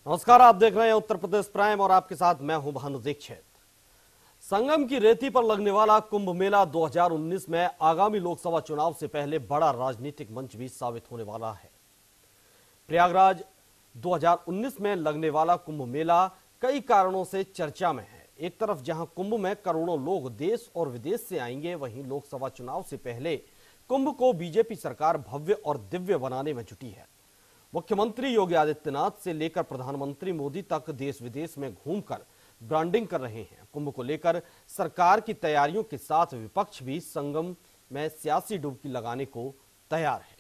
नमस्कार, आप देख रहे हैं उत्तर प्रदेश प्राइम और आपके साथ मैं हूं भानु दीक्षित। संगम की रेती पर लगने वाला कुंभ मेला 2019 में आगामी लोकसभा चुनाव से पहले बड़ा राजनीतिक मंच भी साबित होने वाला है। प्रयागराज 2019 में लगने वाला कुंभ मेला कई कारणों से चर्चा में है। एक तरफ जहां कुंभ में करोड़ों लोग देश और विदेश से आएंगे, वहीं लोकसभा चुनाव से पहले कुंभ को बीजेपी सरकार भव्य और दिव्य बनाने में जुटी है। मुख्यमंत्री योगी आदित्यनाथ से लेकर प्रधानमंत्री मोदी तक देश विदेश में घूमकर ब्रांडिंग कर रहे हैं। कुंभ को लेकर सरकार की तैयारियों के साथ विपक्ष भी संगम में सियासी डुबकी लगाने को तैयार है।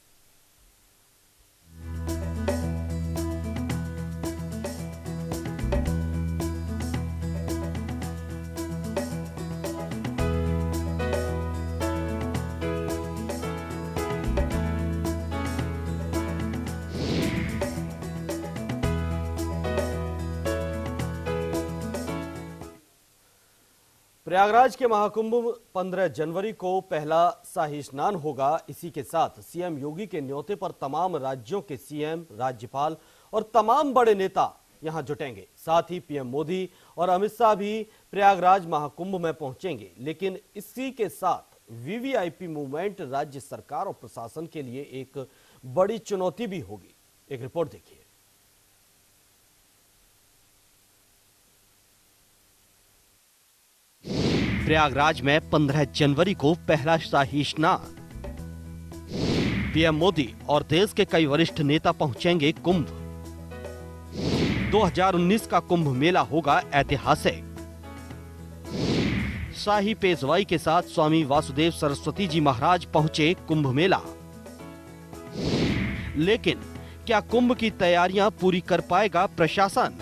प्रयागराज के महाकुंभ 15 जनवरी को पहला शाही स्नान होगा। इसी के साथ सीएम योगी के न्योते पर तमाम राज्यों के सीएम, राज्यपाल और तमाम बड़े नेता यहां जुटेंगे। साथ ही पीएम मोदी और अमित शाह भी प्रयागराज महाकुंभ में पहुंचेंगे। लेकिन इसी के साथ वीवीआईपी मूवमेंट राज्य सरकार और प्रशासन के लिए एक बड़ी चुनौती भी होगी। एक रिपोर्ट देखिए। प्रयागराज में 15 जनवरी को पहला शाही स्नान। पीएम मोदी और देश के कई वरिष्ठ नेता पहुंचेंगे कुंभ। 2019 का कुंभ मेला होगा ऐतिहासिक। शाही पेशवाई के साथ स्वामी वासुदेव सरस्वती जी महाराज पहुंचे कुंभ मेला। लेकिन क्या कुंभ की तैयारियां पूरी कर पाएगा प्रशासन?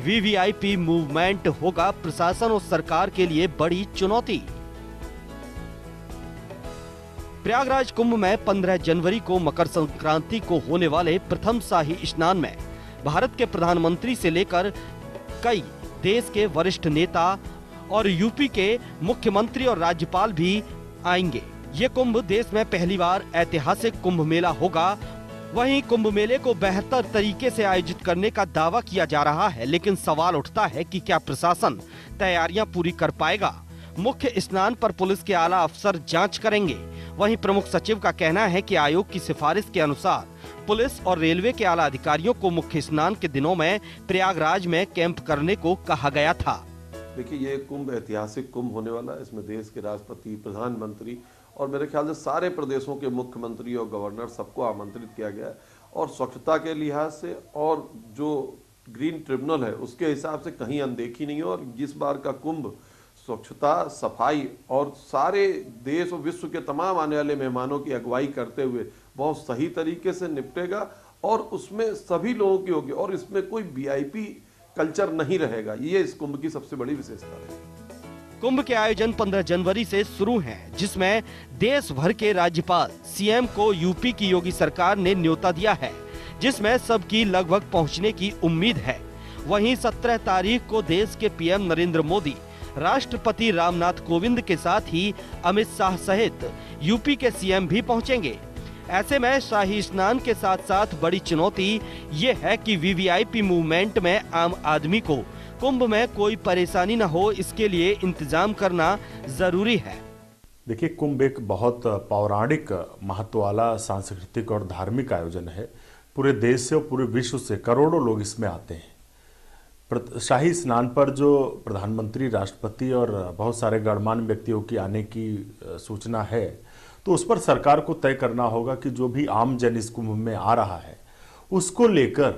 वीवीआईपी मूवमेंट होगा प्रशासन और सरकार के लिए बड़ी चुनौती। प्रयागराज कुंभ में 15 जनवरी को मकर संक्रांति को होने वाले प्रथम शाही स्नान में भारत के प्रधानमंत्री से लेकर कई देश के वरिष्ठ नेता और यूपी के मुख्यमंत्री और राज्यपाल भी आएंगे। ये कुंभ देश में पहली बार ऐतिहासिक कुंभ मेला होगा। वहीं कुंभ मेले को बेहतर तरीके से आयोजित करने का दावा किया जा रहा है, लेकिन सवाल उठता है कि क्या प्रशासन तैयारियां पूरी कर पाएगा? मुख्य स्नान पर पुलिस के आला अफसर जांच करेंगे। वहीं प्रमुख सचिव का कहना है कि आयोग की सिफारिश के अनुसार पुलिस और रेलवे के आला अधिकारियों को मुख्य स्नान के दिनों में प्रयागराज में कैंप करने को कहा गया था। देखिए, ये कुंभ ऐतिहासिक कुंभ होने वाला है। इसमें देश के राष्ट्रपति, प्रधानमंत्री और मेरे ख्याल से सारे प्रदेशों के मुख्यमंत्री और गवर्नर सबको आमंत्रित किया गया है। और स्वच्छता के लिहाज से और जो ग्रीन ट्रिब्यूनल है उसके हिसाब से कहीं अनदेखी नहीं है। और इस बार का कुंभ स्वच्छता, सफाई और सारे देश और विश्व के तमाम आने वाले मेहमानों की अगुवाई करते हुए बहुत सही तरीके से निपटेगा और उसमें सभी लोगों की होगी और इसमें कोई वीआईपी कल्चर नहीं रहेगा। ये इस कुंभ की सबसे बड़ी विशेषता है। कुंभ के आयोजन 15 जनवरी से शुरू हैं, जिसमें देश भर के राज्यपाल, सीएम को यूपी की योगी सरकार ने न्योता दिया है, जिसमें सबकी लगभग पहुंचने की उम्मीद है। वहीं 17 तारीख को देश के पीएम नरेंद्र मोदी, राष्ट्रपति रामनाथ कोविंद के साथ ही अमित शाह सहित यूपी के सीएम भी पहुंचेंगे। ऐसे में शाही स्नान के साथ साथ बड़ी चुनौती ये है कि वीवीआईपी मूवमेंट में आम आदमी को कुंभ में कोई परेशानी न हो, इसके लिए इंतजाम करना जरूरी है। देखिए, कुंभ एक बहुत पौराणिक महत्व वाला सांस्कृतिक और धार्मिक आयोजन है। पूरे देश से और पूरे विश्व से करोड़ों लोग इसमें आते हैं। शाही स्नान पर जो प्रधानमंत्री, राष्ट्रपति और बहुत सारे गणमान्य व्यक्तियों की आने की सूचना है, तो उस पर सरकार को तय करना होगा कि जो भी आम जन इस कुंभ में आ रहा है उसको लेकर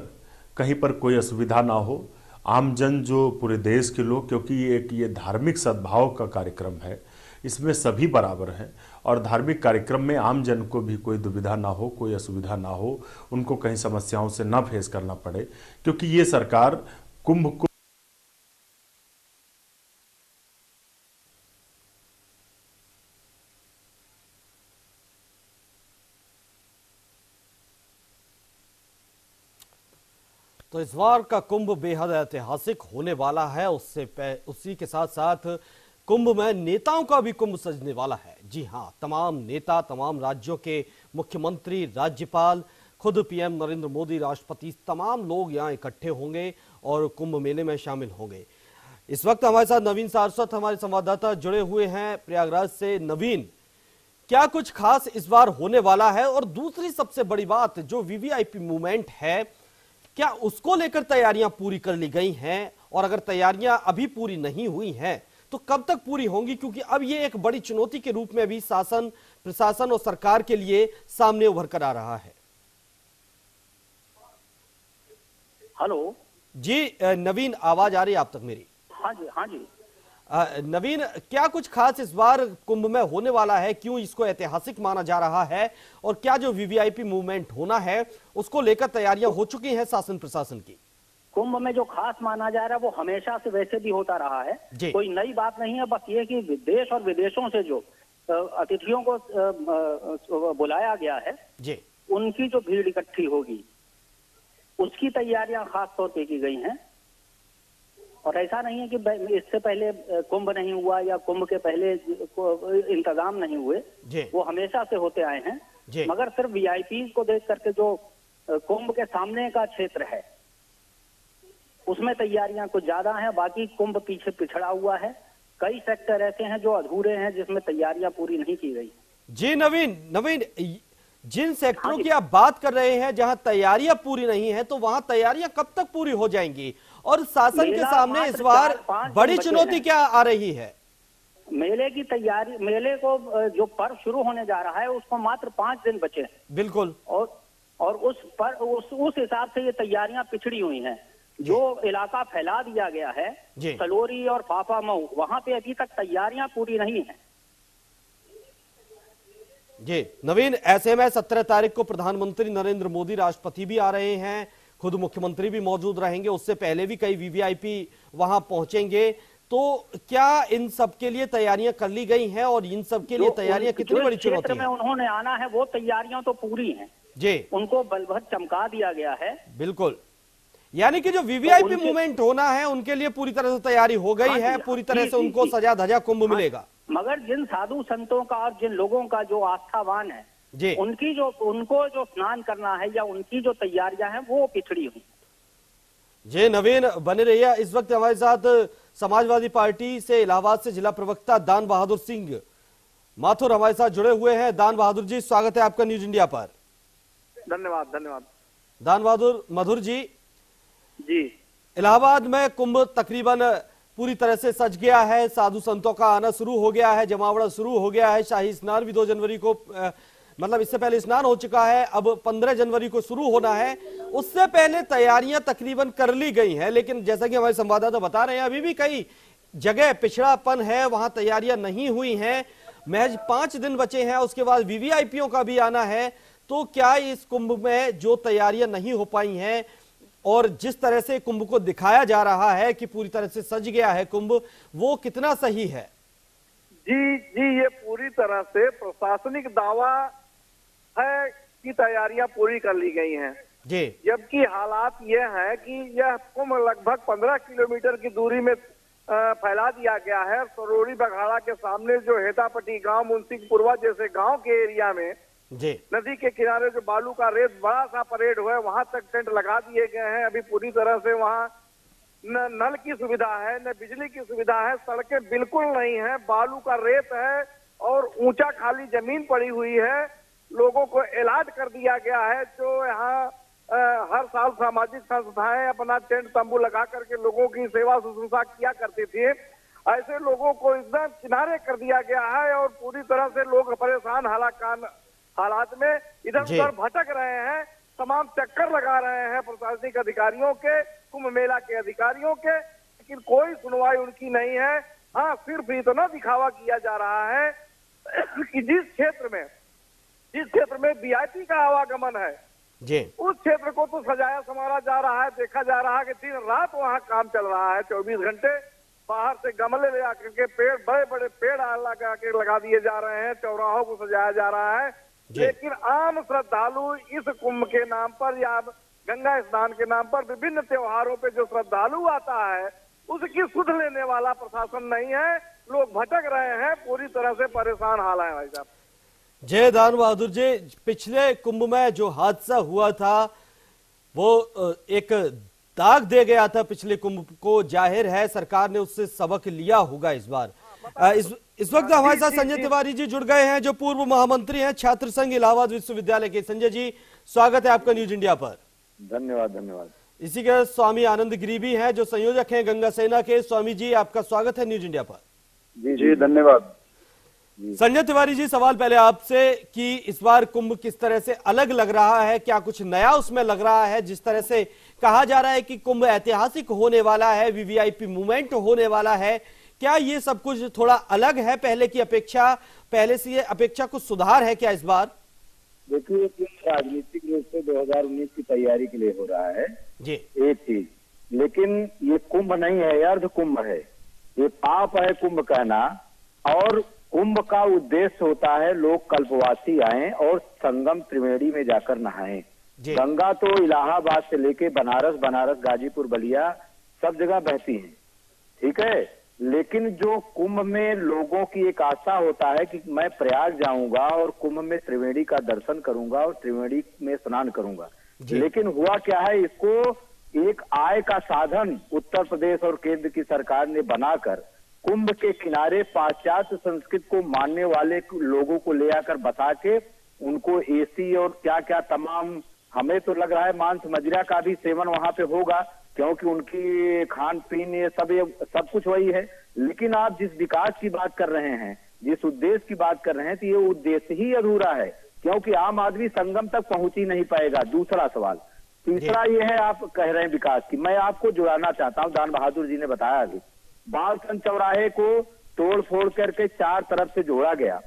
कहीं पर कोई असुविधा ना हो। आमजन जो पूरे देश के लोग, क्योंकि ये धार्मिक सद्भाव का कार्यक्रम है, इसमें सभी बराबर हैं और धार्मिक कार्यक्रम में आमजन को भी कोई दुविधा ना हो, कोई असुविधा ना हो, उनको कहीं समस्याओं से ना फेस करना पड़े, क्योंकि ये सरकार कुंभ को तो इस बार का कुंभ बेहद ऐतिहासिक होने वाला है। उसी के साथ साथ कुंभ में नेताओं का भी कुंभ सजने वाला है। जी हां, तमाम नेता, तमाम राज्यों के मुख्यमंत्री, राज्यपाल खुद पीएम नरेंद्र मोदी, राष्ट्रपति, तमाम लोग यहाँ इकट्ठे होंगे और कुंभ मेले में शामिल होंगे। इस वक्त हमारे साथ नवीन सारस्वत हमारे संवाददाता जुड़े हुए हैं प्रयागराज से। नवीन, क्या कुछ खास इस बार होने वाला है? और दूसरी सबसे बड़ी बात, जो वीवीआईपी मूवमेंट है, क्या उसको लेकर तैयारियां पूरी कर ली गई हैं? और अगर तैयारियां अभी पूरी नहीं हुई हैं तो कब तक पूरी होंगी? क्योंकि अब ये एक बड़ी चुनौती के रूप में भी शासन, प्रशासन और सरकार के लिए सामने उभर कर आ रहा है। हेलो जी नवीन, आवाज आ रही है आप तक मेरी? हाँ जी, हाँ जी। नवीन, क्या कुछ खास इस बार कुंभ में होने वाला है? क्यों इसको ऐतिहासिक माना जा रहा है? और क्या जो वीवीआईपी मूवमेंट होना है उसको लेकर तैयारियां हो चुकी हैं शासन प्रशासन की? कुंभ में जो खास माना जा रहा है वो हमेशा से वैसे भी होता रहा है, कोई नई बात नहीं है। बस ये कि देश और विदेशों से जो अतिथियों को बुलाया गया है जी, उनकी जो भीड़ इकट्ठी होगी उसकी तैयारियां खास तौर पे की गई हैं। और ऐसा नहीं है कि इससे पहले कुंभ नहीं हुआ या कुंभ के पहले इंतजाम नहीं हुए, वो हमेशा से होते आए हैं। मगर सिर्फ वीआईपी को देख करके जो कुंभ के सामने का क्षेत्र है उसमें तैयारियां कुछ ज्यादा हैं, बाकी कुंभ पीछे पिछड़ा हुआ है। कई सेक्टर ऐसे हैं जो अधूरे हैं जिसमें तैयारियां पूरी नहीं की गई। जी नवीन, जिन सेक्टरों की आप बात कर रहे हैं जहां तैयारियां पूरी नहीं है, तो वहां तैयारियां कब तक पूरी हो जाएंगी? और शासन के सामने इस बार बड़ी चुनौती क्या आ रही है? मेले की तैयारी, मेले को जो पर्व शुरू होने जा रहा है उसको मात्र 5 दिन बचे हैं। बिल्कुल। और उस हिसाब से ये तैयारियां पिछड़ी हुई हैं। जो इलाका फैला दिया गया है सलोरी और पापामऊ, वहां पे अभी तक तैयारियां पूरी नहीं है। जी नवीन, ऐसे में 17 तारीख को प्रधानमंत्री नरेंद्र मोदी, राष्ट्रपति भी आ रहे हैं, खुद मुख्यमंत्री भी मौजूद रहेंगे, उससे पहले भी कई वीवीआईपी वहां पहुंचेंगे। तो क्या इन सब के लिए तैयारियां कर ली गई हैं? और इन सब के लिए तैयारियां कितनी बड़ी चुनौती में उन्होंने आना है वो तैयारियां तो पूरी हैं जी, उनको बलभर चमका दिया गया है। बिल्कुल, यानी कि जो वीवीआईपी मूवमेंट होना है उनके लिए पूरी तरह से तैयारी हो गई है, पूरी तरह से उनको सजा धजा कुंभ मिलेगा। मगर जिन साधु संतों का और जिन लोगों का जो आस्थावान है जी, उनको जो स्नान करना है या उनकी जो तैयारियां हैं वो पिछड़ी हुई। जी नवीन, बने रहिए। इस वक्त हमारे साथ समाजवादी पार्टी से इलाहाबाद से जिला प्रवक्ता दान बहादुर सिंह माथुर हमारे साथ जुड़े हुए हैं। दान बहादुर जी, स्वागत है आपका न्यूज इंडिया पर। धन्यवाद। दान बहादुर मधुर जी, इलाहाबाद में कुंभ तकरीबन पूरी तरह से सज गया है, साधु संतों का आना शुरू हो गया है, जमावड़ा शुरू हो गया है। शाही स्नान भी 2 जनवरी को मतलब इससे पहले स्नान हो चुका है, अब 15 जनवरी को शुरू होना है। उससे पहले तैयारियां तकरीबन कर ली गई हैं, लेकिन जैसा कि हमारे संवाददाता बता रहे हैं अभी भी कई जगह पिछड़ापन है, वहां तैयारियां नहीं हुई हैं। महज 5 दिन बचे हैं, उसके बाद वीवीआईपीओ का भी आना है। तो क्या इस कुंभ में जो तैयारियां नहीं हो पाई हैं और जिस तरह से कुंभ को दिखाया जा रहा है कि पूरी तरह से सज गया है कुंभ, वो कितना सही है? जी, ये पूरी तरह से प्रशासनिक दावा है कि तैयारियां पूरी कर ली गई हैं जी, जबकि हालात ये हैं कि यह कुंभ लगभग 15 किलोमीटर की दूरी में फैला दिया गया है। सरोरी बघाड़ा के सामने जो हेतापट्टी गांव, मुंसिकपुरवा जैसे गांव के एरिया में जी, नदी के किनारे जो बालू का रेत बड़ा सा परेड हुआ है, वहां तक टेंट लगा दिए गए हैं। अभी पूरी तरह से वहां न नल की सुविधा है, न बिजली की सुविधा है, सड़कें बिल्कुल नहीं है, बालू का रेत है और ऊंचा खाली जमीन पड़ी हुई है। लोगों को अलर्ट कर दिया गया है। जो यहाँ हर साल सामाजिक संस्थाएं अपना टेंट तंबू लगा करके लोगों की सेवा शुश्रूषा किया करती थी, ऐसे लोगों को एकदम किनारे कर दिया गया है और पूरी तरह से लोग परेशान हालात में इधर उधर भटक रहे हैं। तमाम चक्कर लगा रहे हैं प्रशासनिक अधिकारियों के, कुंभ मेला के अधिकारियों के, लेकिन कोई सुनवाई उनकी नहीं है। हाँ, सिर्फ इतना दिखावा किया जा रहा है कि जिस क्षेत्र में वीआईपी का आवागमन है जी, उस क्षेत्र को तो सजाया संवारा जा रहा है। देखा जा रहा है कि दिन रात वहाँ काम चल रहा है, 24 घंटे बाहर से गमले ले आकर के पेड़, बड़े बड़े पेड़ लगा के लगा दिए जा रहे हैं, चौराहों को सजाया जा रहा है। लेकिन आम श्रद्धालु इस कुंभ के नाम पर या गंगा स्नान के नाम पर विभिन्न त्योहारों पे जो श्रद्धालु आता है उसकी सुध लेने वाला प्रशासन नहीं है। लोग भटक रहे हैं, पूरी तरह से परेशान हाल है भाई साहब। जय दान बहादुर जी, पिछले कुंभ में जो हादसा हुआ था वो एक दाग दे गया था पिछले कुंभ को। जाहिर है सरकार ने उससे सबक लिया होगा इस बार। इस वक्त हमारे साथ संजय तिवारी जी जुड़ गए हैं जो पूर्व महामंत्री हैं छात्र संघ इलाहाबाद विश्वविद्यालय के। संजय जी, स्वागत है आपका न्यूज इंडिया पर। धन्यवाद धन्यवाद। इसी के स्वामी आनंद गिरी भी हैं जो संयोजक हैं गंगा सेना के। स्वामी जी, आपका स्वागत है न्यूज इंडिया पर। जी जी धन्यवाद। संजय तिवारी जी, सवाल पहले आपसे कि इस बार कुंभ किस तरह से अलग लग रहा है, क्या कुछ नया उसमें लग रहा है? जिस तरह से कहा जा रहा है कि कुंभ ऐतिहासिक होने वाला है, वीवीआईपी मूवमेंट होने वाला है, क्या ये सब कुछ थोड़ा अलग है पहले की अपेक्षा? पहले से ये अपेक्षा कुछ सुधार है क्या इस बार? देखिए, राजनीतिक रूप से 2019 की तैयारी के लिए हो रहा है जी एक चीज, लेकिन ये कुंभ नहीं है, ये अर्ध कुंभ है। ये पाप है कुंभ कहना। और कुंभ का उद्देश्य होता है लोग कल्पवासी आए और संगम त्रिवेणी में जाकर नहाएं। गंगा तो इलाहाबाद से लेके बनारस, गाजीपुर, बलिया सब जगह बहती है, ठीक है। लेकिन जो कुंभ में लोगों की एक आशा होता है कि मैं प्रयाग जाऊंगा और कुंभ में त्रिवेणी का दर्शन करूंगा और त्रिवेणी में स्नान करूंगा, लेकिन हुआ क्या है, इसको एक आय का साधन उत्तर प्रदेश और केंद्र की सरकार ने बनाकर कुंभ के किनारे पाश्चात्य संस्कृति को मानने वाले लोगों को ले आकर बसा के उनको एसी और क्या क्या तमाम, हमें तो लग रहा है मांस मदिरा का भी सेवन वहां पे होगा, क्योंकि उनकी खान पीन ये सब कुछ वही है। लेकिन आप जिस विकास की बात कर रहे हैं, जिस उद्देश्य की बात कर रहे हैं, तो ये उद्देश्य ही अधूरा है, क्योंकि आम आदमी संगम तक पहुंच ही नहीं पाएगा। दूसरा सवाल, तीसरा ये है, आप कह रहे हैं विकास की, मैं आपको जुड़ाना चाहता हूँ। दान बहादुर जी ने बताया कि बालचंद चौराहे को तोड़ फोड़ करके चार तरफ से जोड़ा गया,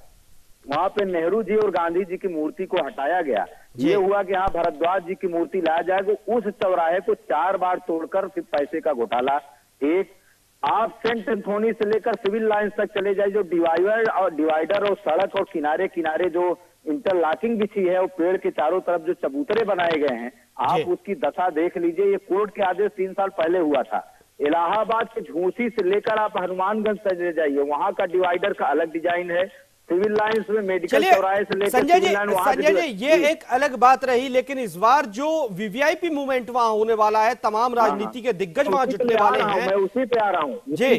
वहां पे नेहरू जी और गांधी जी की मूर्ति को हटाया गया। ये हुआ कि हाँ भरद्वाज जी की मूर्ति लाया जाएगा। उस चौराहे को 4 बार तोड़कर फिर पैसे का घोटाला। एक आप सेंट एंथोनी से लेकर सिविल लाइंस तक चले जाए, जो डिवाइडर और सड़क और किनारे किनारे जो इंटरलॉकिंग बिछी है, वो पेड़ के चारों तरफ जो चबूतरे बनाए गए हैं, आप उसकी दशा देख लीजिए। ये कोर्ट के आदेश 3 साल पहले हुआ था। इलाहाबाद के झूसी से लेकर आप हनुमानगंज चले जाइए, वहां का डिवाइडर का अलग डिजाइन है। सिविल लाइंस में मेडिकल चौराहे से लेकर संजय जी, ये एक अलग बात रही, लेकिन इस बार जो वीवीआईपी मूवमेंट वहां होने वाला है, तमाम राजनीति के दिग्गज वहां जुटने वाले हैं। मैं उसी पे आ रहा हूँ जी।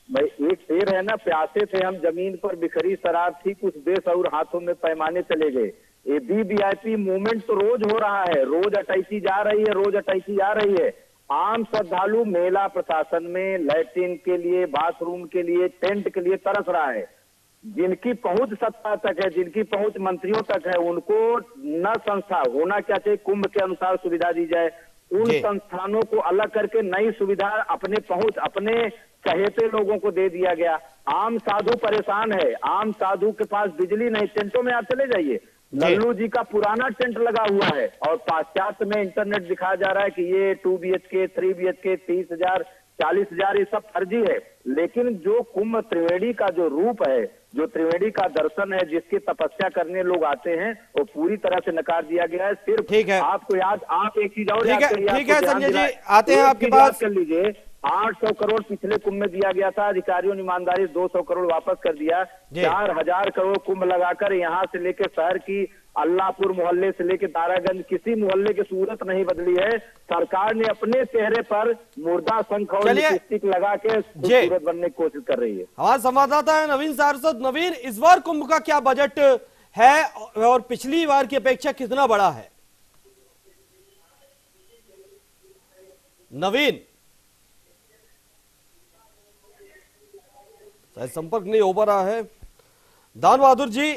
भाई एक शेर है ना, प्यासे थे हम जमीन पर बिखरी शराब थी, कुछ देश और हाथों में पैमाने चले गए। ये वीवीआईपी मूवमेंट तो रोज हो रहा है, रोज अटैची जा रही है, रोज अटैची जा रही है। आम श्रद्धालु मेला प्रशासन में लैट्रिन के लिए, बाथरूम के लिए, टेंट के लिए तरस रहा है। जिनकी पहुंच सत्ता तक है, जिनकी पहुंच मंत्रियों तक है, उनको न संस्था होना क्या चाहिए, कुंभ के अनुसार सुविधा दी जाए। उन संस्थानों को अलग करके नई सुविधा अपने पहुंच, अपने चहेते लोगों को दे दिया गया। आम साधु परेशान है, आम साधु के पास बिजली नहीं। टेंटों में आप चले जाइए, लल्लू जी का पुराना टेंट लगा हुआ है और पाश्चात्य में इंटरनेट दिखाया जा रहा है कि ये 2 BHK, 3 BHK, 30,000, 40,000, ये सब फर्जी है। लेकिन जो कुंभ त्रिवेणी का जो रूप है, जो त्रिवेणी का दर्शन है, जिसकी तपस्या करने लोग आते हैं, वो पूरी तरह से नकार दिया गया है। सिर्फ आपको याद, आप एक चीज और याद करिए, ठीक है संजय जी, आते हैं आपके पास। कर लीजिए, 800 करोड़ पिछले कुंभ में दिया गया था, अधिकारियों ने ईमानदारी 200 करोड़ वापस कर दिया। 4000 करोड़ कुंभ लगाकर यहाँ से लेके शहर की अल्लाहपुर मोहल्ले से लेके तारागंज, किसी मोहल्ले की सूरत नहीं बदली है। सरकार ने अपने चेहरे पर मुर्दा शंख और लिपस्टिक लगा के खूबसूरत बनने की कोशिश कर रही है। हमारे संवाददाता है नवीन सारस्वत। नवीन, इस बार कुंभ का क्या बजट है और पिछली बार की अपेक्षा कितना बड़ा है? नवीन, संपर्क नहीं हो पा रहा है। दान बहादुर जी,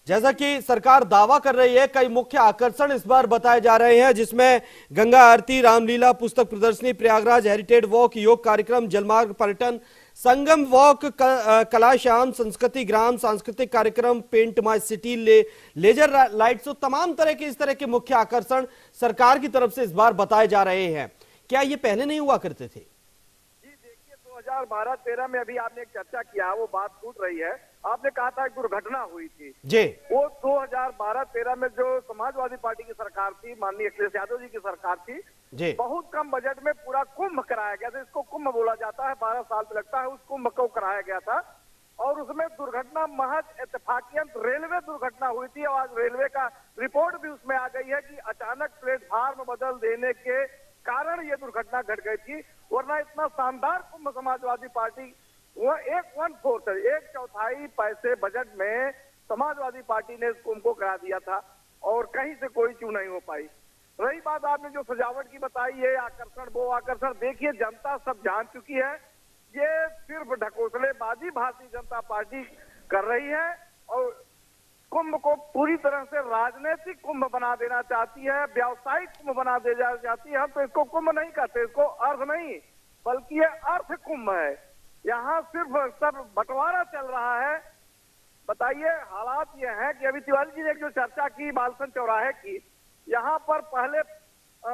जैसा कि सरकार दावा कर रही है, कई मुख्य आकर्षण इस बार बताए जा रहे हैं, जिसमें गंगा आरती, रामलीला, पुस्तक प्रदर्शनी, प्रयागराज हेरिटेज वॉक, योग कार्यक्रम, जलमार्ग पर्यटन, संगम वॉक, कला श्याम, संस्कृति ग्राम, सांस्कृतिक कार्यक्रम, paint my city, laser lights, तो तमाम तरह के इस तरह के मुख्य आकर्षण सरकार की तरफ से इस बार बताए जा रहे हैं। क्या ये पहले नहीं हुआ करते थे? 2012-13 में अभी आपने एक चर्चा किया, वो बात छूट रही है। आपने कहा था एक दुर्घटना हुई थी जी। वो 2012-13 में जो समाजवादी पार्टी की सरकार थी, माननीय अखिलेश यादव जी की सरकार थी जी, बहुत कम बजट में पूरा कुंभ कराया गया था। इसको कुंभ बोला जाता है, 12 साल पे लगता है, उस कुंभ को कराया गया था। और उसमें दुर्घटना महज इत्तेफाकियन रेलवे दुर्घटना हुई थी और आज रेलवे का रिपोर्ट भी उसमें आ गई है कि अचानक प्लेटफार्म बदल देने के कारण ये दुर्घटना घट गई थी। वरना इतना शानदार कुंभ समाजवादी पार्टी वो एक चौथाई पैसे बजट में समाजवादी पार्टी ने इस कुंभ को करा दिया था और कहीं से कोई चूं नहीं हो पाई। रही बात आपने जो सजावट की बताई है आकर्षण, वो आकर्षण देखिए जनता सब जान चुकी है, ये सिर्फ ढकोसलेबाजी भारतीय जनता पार्टी कर रही है और कुंभ को पूरी तरह से राजनीतिक कुंभ बना देना चाहती है, व्यावसायिक कुंभ बना देना चाहती है। हम तो इसको कुंभ नहीं कहते, इसको अर्थ नहीं बल्कि ये अर्थ कुंभ है। यहाँ सिर्फ सब बंटवारा चल रहा है। बताइए हालात ये हैं कि अभी तिवारी जी ने जो चर्चा की बालसन चौराहे की, यहाँ पर पहले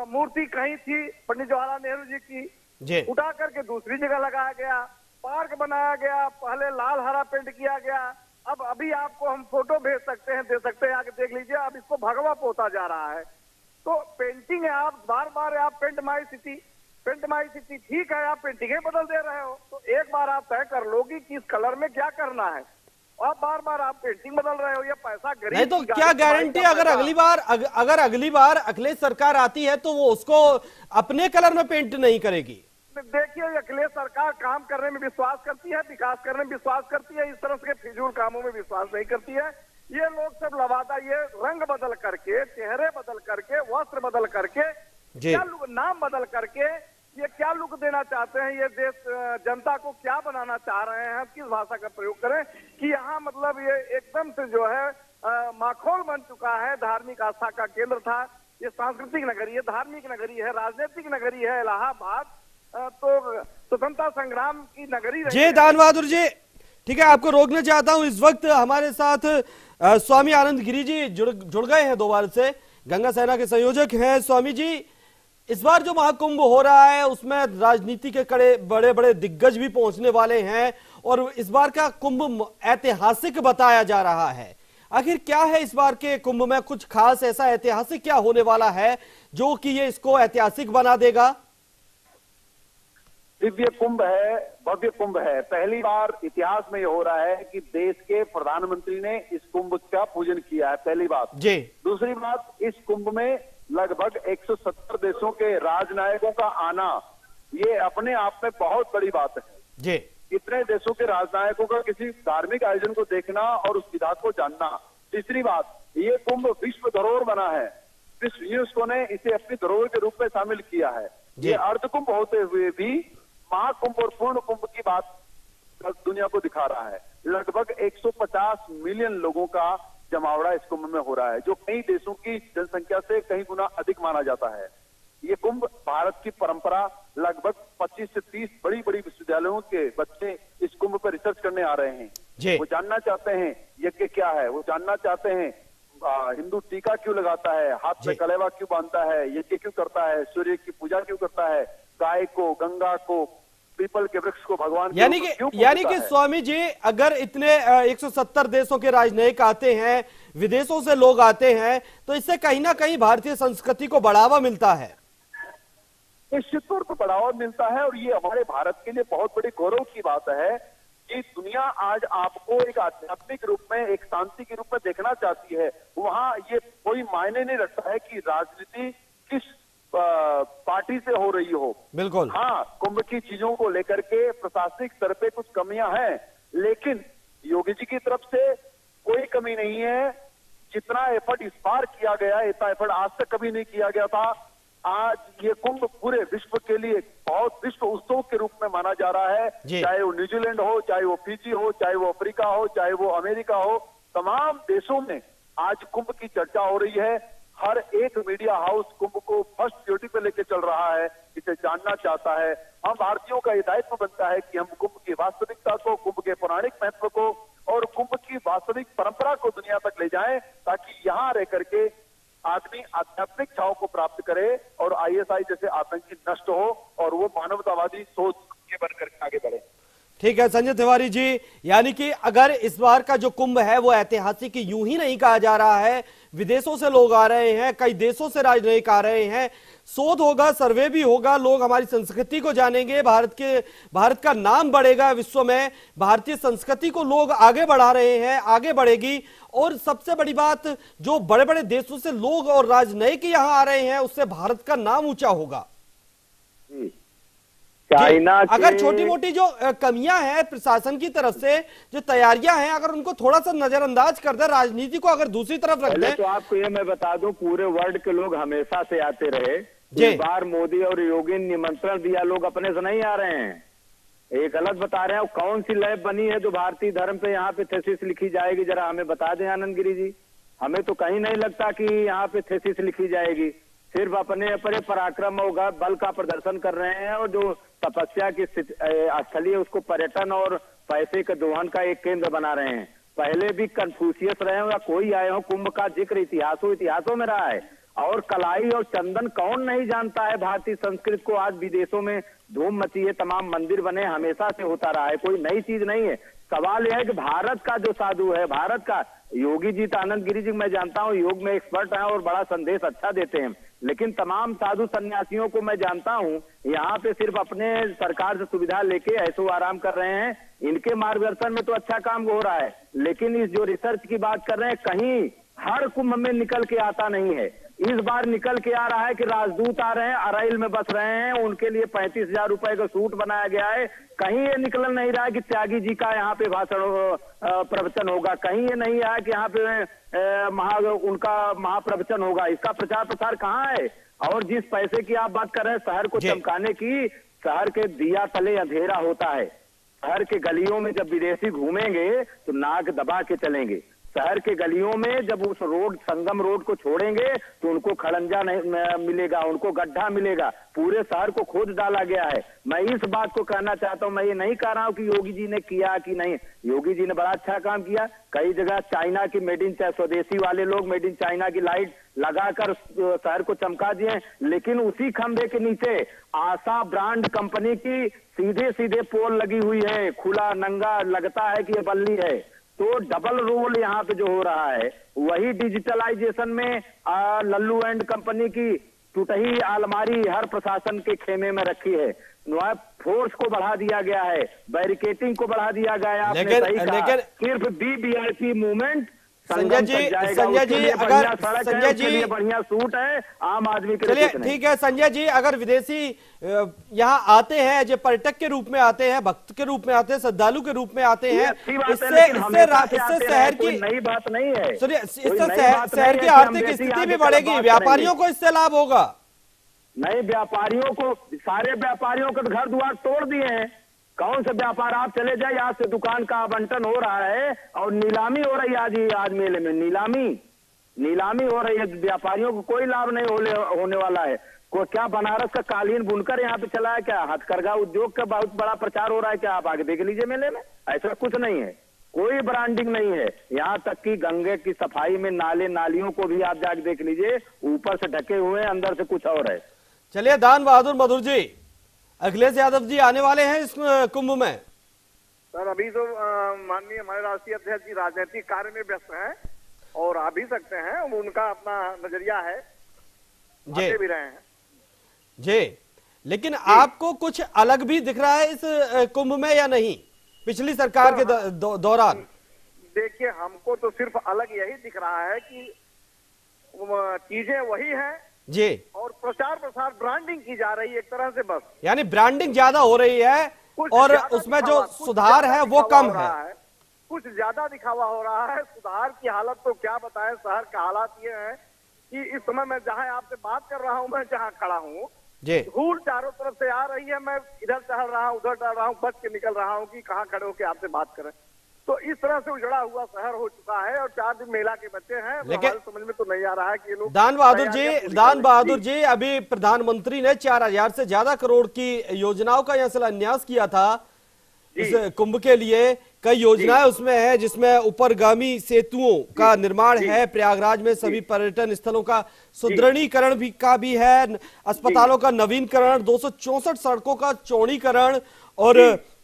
मूर्ति कहीं थी पंडित जवाहरलाल नेहरू जी की, उठा करके दूसरी जगह लगाया गया, पार्क बनाया गया, पहले लाल हरा पेंट किया गया, अब अभी आपको हम फोटो भेज सकते हैं, दे सकते हैं, आके देख लीजिए, अब इसको भगवा पोता जा रहा है। तो पेंटिंग है, आप बार बार आप पेंट माई सिटी ठीक है, आप पेंटिंगें बदल दे रहे हो, तो एक बार आप तय कर लो कि किस कलर में क्या करना है। और बार बार आप पेंटिंग बदल रहे हो, ये पैसा गरीब नहीं तो क्या गारंटी अगर अगली बार अखिलेश सरकार आती है तो वो उसको अपने कलर में पेंट नहीं करेगी। देखिए अखिलेश सरकार काम करने में विश्वास करती है, विकास करने में विश्वास करती है, इस तरह के फिजूल कामों में विश्वास नहीं करती है। ये लोग सब लवादा, ये रंग बदल करके, चेहरे बदल करके, वस्त्र बदल करके, क्या नाम बदल करके ये क्या लुक देना चाहते हैं, ये देश जनता को क्या बनाना चाह रहे हैं, किस भाषा का प्रयोग करें कि यहाँ मतलब ये एकदम से जो है माखौल बन चुका है। धार्मिक आस्था का केंद्र था, ये सांस्कृतिक नगरी है, धार्मिक नगरी है, राजनीतिक नगरी है इलाहाबाद, तो स्वतंत्रता संग्राम की नगरी रही। जी दान बहादुर जी, ठीक है, आपको रोकना चाहता हूं। इस वक्त हमारे साथ स्वामी आनंद गिरी जी जुड़ गए हैं दोबारा से, गंगा सेना के संयोजक हैं। स्वामी जी, इस बार जो महाकुंभ हो रहा है उसमें राजनीति के कड़े बड़े बड़े दिग्गज भी पहुंचने वाले हैं और इस बार का कुंभ ऐतिहासिक बताया जा रहा है। आखिर क्या है इस बार के कुंभ में, कुछ खास ऐसा ऐतिहासिक क्या होने वाला है जो कि ये इसको ऐतिहासिक बना देगा? दिव्य कुंभ है, भव्य कुंभ है। पहली बार इतिहास में ये हो रहा है कि देश के प्रधानमंत्री ने इस कुंभ का पूजन किया है, पहली बात जी। दूसरी बात, इस कुंभ में लगभग 170 देशों के राजनायकों का आना, ये अपने आप में बहुत बड़ी बात है जी। इतने देशों के राजनायकों का किसी धार्मिक आयोजन को देखना और उस विधा को जानना। तीसरी बात, ये कुंभ विश्व धरोहर बना है, विश्व यूनेस्को ने इसे अपनी धरोहर के रूप में शामिल किया है। ये अर्ध कुंभ होते हुए भी महाकुंभ और पूर्ण कुंभ की बात दुनिया को दिखा रहा है। लगभग 150 मिलियन लोगों का जमावड़ा इस कुंभ में हो रहा है, जो कई देशों की जनसंख्या से कई गुना अधिक माना जाता है। ये कुंभ भारत की परंपरा, लगभग 25 से 30 बड़ी बड़ी विश्वविद्यालयों के बच्चे इस कुंभ पर रिसर्च करने आ रहे हैं। वो जानना चाहते हैं यज्ञ क्या है, वो जानना चाहते हैं हिंदू टीका क्यों लगाता है, हाथ में कलेवा क्यों बांधता है, यज्ञ क्यों करता है, सूर्य की पूजा क्यों करता है, गाय को, गंगा को, पीपल के वृक्ष को भगवान यानी कि स्वामी जी, अगर इतने 170 देशों के राजनयिक आते हैं, विदेशों से लोग आते हैं, तो इससे कहीं ना कहीं भारतीय संस्कृति को बढ़ावा मिलता है। निश्चित तौर पर बढ़ावा मिलता है और ये हमारे भारत के लिए बहुत बड़ी गौरव की बात है कि दुनिया आज आपको एक आध्यात्मिक रूप में, एक शांति के रूप में देखना चाहती है। वहां ये कोई मायने नहीं रखता है कि राजनीति किस पार्टी से हो रही हो। बिल्कुल हाँ, कुंभ की चीजों को लेकर के प्रशासनिक स्तर पे कुछ कमियां हैं, लेकिन योगी जी की तरफ से कोई कमी नहीं है। जितना एफर्ट इस बार किया गया, इतना एफर्ट आज तक कभी नहीं किया गया था। आज ये कुंभ पूरे विश्व के लिए बहुत विश्व उत्सव के रूप में माना जा रहा है, चाहे वो न्यूजीलैंड हो, चाहे वो फिजी हो, चाहे वो अफ्रीका हो, चाहे वो अमेरिका हो, तमाम देशों में आज कुंभ की चर्चा हो रही है। हर एक मीडिया हाउस कुंभ को फर्स्ट प्रायोरिटी पे लेके चल रहा है, इसे जानना चाहता है। हम भारतीयों का ये दायित्व बनता है कि हम कुंभ की वास्तविकता को, कुंभ के पौराणिक महत्व को और कुंभ की वास्तविक परंपरा को दुनिया तक ले जाएं, ताकि यहाँ रह करके आदमी आध्यात्मिक छाव को प्राप्त करे और ISI जैसे आतंकी नष्ट हो और वो मानवतावादी सोच के बनकर आगे बढ़े। ठीक है संजय तिवारी जी, यानी कि अगर इस बार का जो कुंभ है वो ऐतिहासिक यूं ही नहीं कहा जा रहा है, विदेशों से लोग आ रहे हैं, कई देशों से राजनयिक आ रहे हैं, शोध होगा, सर्वे भी होगा, लोग हमारी संस्कृति को जानेंगे, भारत का नाम बढ़ेगा विश्व में, भारतीय संस्कृति को लोग आगे बढ़ा रहे हैं, आगे बढ़ेगी। और सबसे बड़ी बात, जो बड़े बड़े देशों से लोग और राजनयिक यहां आ रहे हैं, उससे भारत का नाम ऊंचा होगा। चाइना अगर छोटी मोटी जो कमियां हैं प्रशासन की तरफ से, जो तैयारियां हैं, अगर उनको थोड़ा सा नजरअंदाज कर दे, राजनीति को अगर दूसरी तरफ रख दे, तो आपको ये मैं बता दूं, पूरे वर्ल्ड के लोग हमेशा से आते रहे। जी। इस बार मोदी और योगी ने निमंत्रण दिया, लोग अपने से नहीं आ रहे हैं। ये गलत बता रहे हैं। कौन सी लैब बनी है जो भारतीय धर्म पे यहाँ पे थीसिस लिखी जाएगी, जरा हमें बता दें आनंद गिरी जी। हमें तो कहीं नहीं लगता कि यहाँ पे थीसिस लिखी जाएगी। सिर्फ अपने पराक्रम होगा, बल का प्रदर्शन कर रहे हैं, और जो तपस्या की स्थली है उसको पर्यटन और पैसे के दोहन का एक केंद्र बना रहे हैं। पहले भी कन्फ्यूशियस रहे हो या कोई आए हो, कुंभ का जिक्र इतिहासों में रहा है। और कलाई और चंदन कौन नहीं जानता है भारतीय संस्कृति को। आज विदेशों में धूम मची है, तमाम मंदिर बने, हमेशा से होता रहा है, कोई नई चीज नहीं है। सवाल यह है कि भारत का जो साधु है, भारत का योगी जी, तो आनंद गिरी जी मैं जानता हूँ योग में एक्सपर्ट हैं और बड़ा संदेश अच्छा देते हैं, लेकिन तमाम साधु सन्यासियों को मैं जानता हूँ यहाँ पे सिर्फ अपने सरकार से सुविधा लेके ऐसो आराम कर रहे हैं। इनके मार्गदर्शन में तो अच्छा काम हो रहा है, लेकिन इस जो रिसर्च की बात कर रहे हैं, कहीं हर कुंभ में निकल के आता नहीं है। इस बार निकल के आ रहा है कि राजदूत आ रहे हैं, अराइल में बस रहे हैं, उनके लिए 35,000 रुपए का सूट बनाया गया है। कहीं ये निकल नहीं रहा है कि त्यागी जी का यहाँ पे भाषण प्रवचन होगा, कहीं ये नहीं है कि यहाँ पे उनका महाप्रवचन होगा। इसका प्रचार प्रसार कहाँ है? और जिस पैसे की आप बात कर रहे हैं शहर को चमकाने की, शहर के दिया तले अंधेरा होता है। शहर के गलियों में जब विदेशी घूमेंगे तो नाक दबा के चलेंगे। शहर के गलियों में जब उस रोड, संगम रोड को छोड़ेंगे तो उनको खड़ंजा नहीं मिलेगा, उनको गड्ढा मिलेगा। पूरे शहर को खोद डाला गया है। मैं इस बात को कहना चाहता हूं, मैं ये नहीं कह रहा हूं कि योगी जी ने किया कि नहीं, योगी जी ने बड़ा अच्छा काम किया। कई जगह चाइना की मेड इन, स्वदेशी वाले लोग मेड इन चाइना की लाइट लगाकर शहर को चमका दिए, लेकिन उसी खंभे के नीचे आशा ब्रांड कंपनी की सीधे सीधे पोल लगी हुई है। खुला नंगा लगता है कि ये बल्ली है। तो डबल रोल यहाँ पे जो हो रहा है, वही डिजिटलाइजेशन में लल्लू एंड कंपनी की टूटही अलमारी हर प्रशासन के खेमे में रखी है। फोर्स को बढ़ा दिया गया है, बैरिकेटिंग को बढ़ा दिया गया है। आपने सही कहा, सिर्फ वीवीआईपी मूवमेंट संजय जी, अगर संजय जी बढ़िया सूट है आम आदमी के, चलिए ठीक है संजय जी, अगर विदेशी यहाँ आते हैं, जो पर्यटक के रूप में आते हैं, भक्त के रूप में आते हैं, श्रद्धालु के रूप में आते हैं, इससे शहर की नई बात नहीं है। इससे शहर की आर्थिक स्थिति भी बढ़ेगी, व्यापारियों को इससे लाभ होगा। नहीं, व्यापारियों को, सारे व्यापारियों के घर द्वार तोड़ दिए हैं। कौन सा व्यापार? आप चले जाए, यहाँ से दुकान का आवंटन हो रहा है और नीलामी हो रही है। आज मेले में नीलामी हो रही है। व्यापारियों को कोई लाभ नहीं होने वाला है। क्या बनारस का कालीन बुनकर यहाँ पे चला है क्या? हथकरघा उद्योग का बहुत बड़ा प्रचार हो रहा है क्या? आप आगे देख लीजिए मेले में, ऐसा कुछ नहीं है, कोई ब्रांडिंग नहीं है। यहाँ तक कि गंगे की सफाई में नाले नालियों को भी आप जाके देख लीजिए, ऊपर से ढके हुए, अंदर से कुछ और है। चलिए दान बहादुर मधुर जी, अखिलेश यादव जी आने वाले हैं इस कुंभ में? सर अभी तो माननीय हमारे राष्ट्रीय अध्यक्ष जी राजनीतिक कार्य में व्यस्त हैं और आ भी सकते हैं, उनका अपना नजरिया है, आते भी रहे हैं जी। लेकिन आपको कुछ अलग भी दिख रहा है इस कुंभ में या नहीं, पिछली सरकार के दौरान? देखिए, हमको तो सिर्फ अलग यही दिख रहा है कि चीजें वही हैं जी, और प्रचार प्रसार ब्रांडिंग की जा रही है एक तरह से, बस। यानी ब्रांडिंग ज्यादा हो रही है और उसमें जो सुधार है वो कम है। कुछ ज्यादा दिखावा हो रहा है। सुधार की हालत तो क्या बताएं। शहर का हालात ये है कि इस समय मैं जहां आपसे बात कर रहा हूं, मैं जहां खड़ा हूं, धूल चारों तरफ से आ रही है। मैं इधर टहल रहा हूं, उधर टहल रहा हूं, बच के निकल रहा हूं कि कहाँ खड़े होकर आपसे बात करें। तो इस तरह से उजड़ा हुआ शहर हो चुका है और 4 दिन मेला के बच्चे हैं। लेकिन समझ में तो नहीं आ रहा है कि लोग। दान बहादुर जी, अभी प्रधानमंत्री ने 4,000 से ज्यादा करोड़ की योजनाओं का यहाँ शिलान्यास किया था इस कुंभ के लिए। कई योजनाएं उसमें है, जिसमें ऊपरगामी सेतुओं का निर्माण है, प्रयागराज में सभी पर्यटन स्थलों का सुदृढ़ीकरण भी है, अस्पतालों का नवीनीकरण, 264 सड़कों का चौड़ीकरण और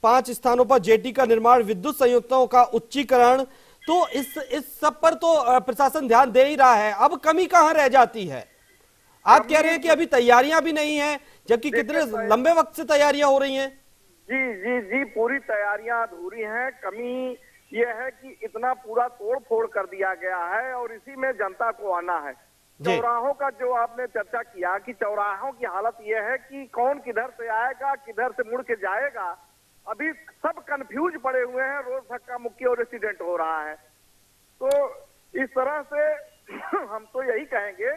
5 स्थानों पर जेटी का निर्माण, विद्युत संयुक्तों का उच्चीकरण, तो इस सब पर तो प्रशासन ध्यान दे ही रहा है। अब कमी कहां रह जाती है? आप कह रहे हैं कि अभी तैयारियां भी नहीं है, जबकि कितने लंबे वक्त से तैयारियां हो रही हैं। जी जी जी, पूरी तैयारियां अधूरी हैं। कमी ये है कि इतना पूरा तोड़ फोड़ कर दिया गया है और इसी में जनता को आना है। चौराहों का जो आपने चर्चा किया कि चौराहों की हालत ये है कि कौन किधर से आएगा, किधर से मुड़ के जाएगा, अभी सब कंफ्यूज पड़े हुए हैं। रोज धक्का मुक्की और एक्सीडेंट हो रहा है। तो इस तरह से हम तो यही कहेंगे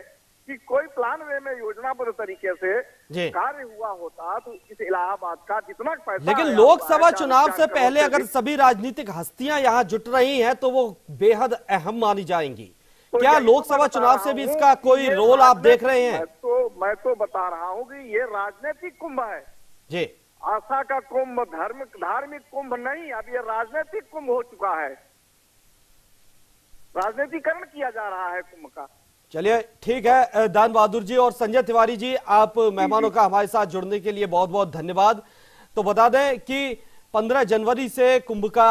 कि कोई प्लान वे में योजनाबद्ध तरीके से कार्य हुआ होता तो इस इलाहाबाद का जितना पैसा, लेकिन लोकसभा चुनाव से पहले अगर सभी राजनीतिक हस्तियां यहां जुट रही हैं तो वो बेहद अहम मानी जाएंगी। तो क्या लोकसभा चुनाव से भी इसका कोई रोल आप देख रहे हैं? मैं तो बता रहा हूं कि ये राजनीतिक कुंभ है जी। आशा का कुंभ, धार्मिक कुंभ नहीं, अब ये राजनीतिक कुंभ हो चुका है। राजनीतिकरण किया जा रहा है कुंभ का। चलिए ठीक है, दान बहादुर जी और संजय तिवारी जी, आप मेहमानों का हमारे साथ जुड़ने के लिए बहुत बहुत धन्यवाद। तो बता दें कि 15 जनवरी से कुंभ का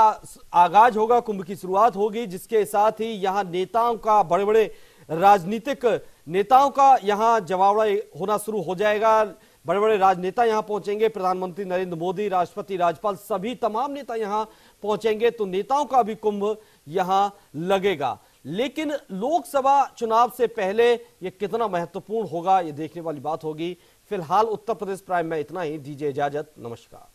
आगाज होगा, कुंभ की शुरुआत होगी, जिसके साथ ही यहाँ नेताओं का, बड़े बड़े राजनीतिक नेताओं का यहाँ जमावड़ा होना शुरू हो जाएगा। बड़े बड़े राजनेता यहाँ पहुंचेंगे, प्रधानमंत्री नरेंद्र मोदी, राष्ट्रपति, राज्यपाल, सभी तमाम नेता यहाँ पहुंचेंगे। तो नेताओं का भी कुंभ यहाँ लगेगा। लेकिन लोकसभा चुनाव से पहले ये कितना महत्वपूर्ण होगा, ये देखने वाली बात होगी। फिलहाल उत्तर प्रदेश प्राइम में इतना ही। दीजिए इजाजत, नमस्कार।